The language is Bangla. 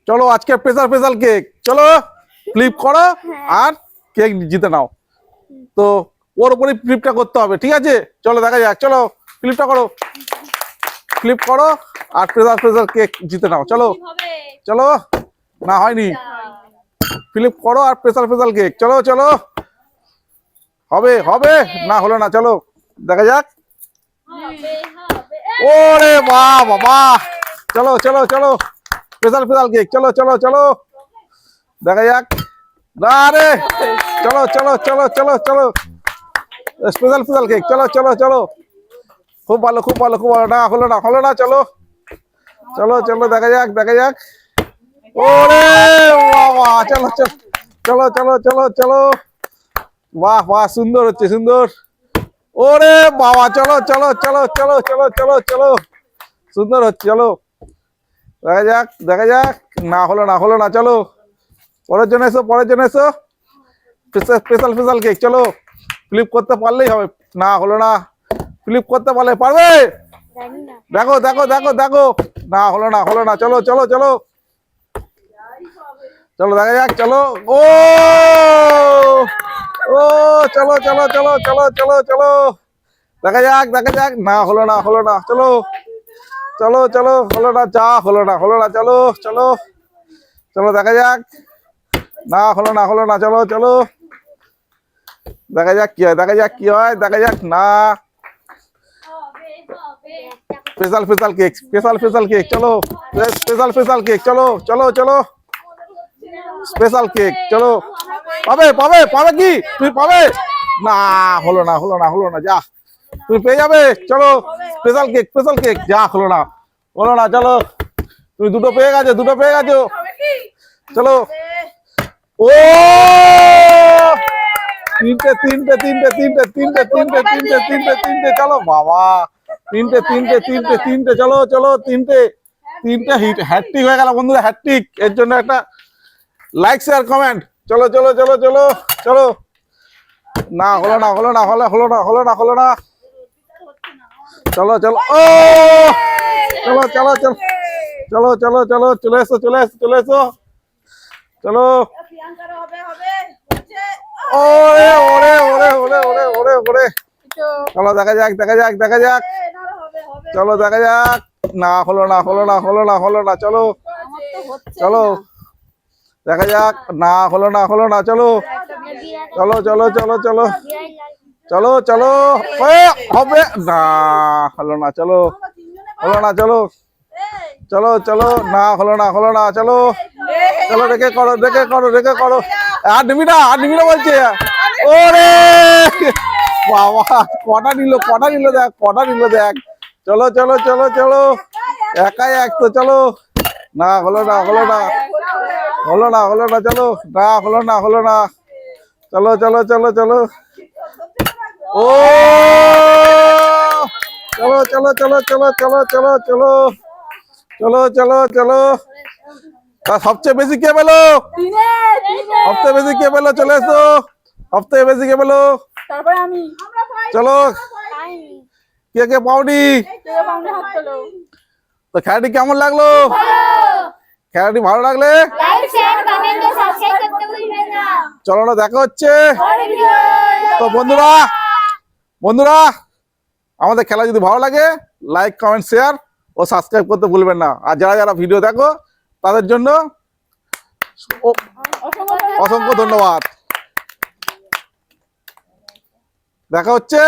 চলো আজকে স্পেশাল কেক, চলো ফ্লিপ করো আর কেক জিতে নাও। তো ওর উপরে ফ্লিপটা করতে হবে, ঠিক আছে? চলো দেখা যাক, চলো ফ্লিপটা করো, ফ্লিপ করো আর স্পেশাল কেক জিতে নাও। চলো চলো, না হয়নি, ফ্লিপ করো আর স্পেশাল কেক, চলো চলো, হবে হবে, না হলো না, চলো দেখা যাক। ওরে বাহ বাবা, চলো চলো চলো, স্পেশাল কেক, চলো চলো চলো, দেখা যাক। না রে, চলো চলো চলো চলো চলো, স্পেশাল কেক, চলো চলো চলো, খুব ভালো খুব ভালো খুব ভালো, না হলো না হলো না, চলো চলো চলো, দেখা যাক দেখা যাক। ওরে বাবা, চলো চলো চলো চলো চলো চলো, বাহ বাহ, সুন্দর হচ্ছে সুন্দর। ওরে বাবা, চলো চলো চলো চলো চলো চলো চলো, সুন্দর হচ্ছে, চলো দেখা যাক দেখা যাক। না হলো না হলো না, চলো পরের জন্য এসো, পরের জন্য এসো, স্পেশাল কেক, চলো ফ্লিপ করতে পারলেই হবে। না হলো না, ফ্লিপ করতে পারলে পারবে, দেখো দেখো দেখো দেখো, না হলো না হলো না, চলো চলো চলো চলো, দেখা যাক, চলো। ও ও, চলো চলো চলো চলো চলো চলো, দেখা যাক দেখা যাক। না হলো না হলো না, চলো চলো চলো, হলো না, যা হলো না হলো না, চলো চলো চলো, দেখা যাক। না হলো না হলো না, চলো চলো, দেখা যাক কি হয়, দেখা যাক কি হয়, দেখা যাক। না, স্পেশাল কেক, চলো স্পেশাল কেক, চলো চলো চলো, স্পেশাল কেক, চলো। পাবে পাবে পাবে কি, তুমি পাবে? না হলো না হলো না হলো না, যা, তুমি পেয়ে যাবে, চলো স্পেশাল কেক, যা হলো না হলো না, চলো তুমি দুটো পেয়ে গেছো, দুটো পেয়ে গেছো, চলো। ও, তিনটে তিনটে তিনটে তিনটে তিনটে তিনটে তিনটে তিনটে তিনটে, চলো বাবা, তিনটে তিনটে তিনটে তিনটে, চলো চলো, তিনটে তিনটে হিট, হ্যাট্রিক হয়ে গেল বন্ধুরা, হ্যাট্রিক। এর জন্য একটা লাইক শেয়ার কমেন্ট, চলো চলো চলো চলো চলো। না হলো না হলো না হলো হলো না হলো না হলো না, চলো চলো। ও, চলো চলো চলো চলো চলো চলো, চলে এসো চলে এসো চলে এসো, চলো। ওরে ওরে ওরে ওরে ওরে ওরে ওরে, চলো দেখা যাক দেখা যাক দেখা যাক, চলো দেখা যাক। না হলো না হলো না হলো না হলো না, চলো চলো, দেখা যাক। না হলো না হলো না, চলো চলো চলো চলো চলো চলো চলো, হবে না, হলো না, চলো হলো না, চলো চলো চলো, না হলো না হলো না, চলো চলো, রেখে করো রেখে করো রেখে করো, আর নিবি না বলছে। ওরে বাবা, কটা নিল দেখ, কটা নিল দেখ, চলো চলো চলো চলো, একাই এক তো, চলো। না হলো না হলো না হলো না হলো না, চলো, না হলো না হলো না, চলো চলো চলো চলো। ও, চলো চলো চলো চলো চলো চলো চলো চলো চলো চলো, সবচেয়ে বেশি কে পেলো, সবচেয়ে বেশি কে পেলো, চলে এসো, সবচেয়ে বেশি কে পেলো, চলো। কে কে পাওনি, তো খেলাটি কেমন লাগলো? খেলাটি ভালো লাগলে চলো না, দেখা হচ্ছে। তো বন্ধুরা বন্ধুরা, আমাদের খেলা যদি ভালো লাগে, লাইক কমেন্ট শেয়ার ও সাবস্ক্রাইব করতে ভুলবেন না। আর যারা যারা ভিডিও দেখো তাদের জন্য অসংখ্য ধন্যবাদ। দেখা হচ্ছে।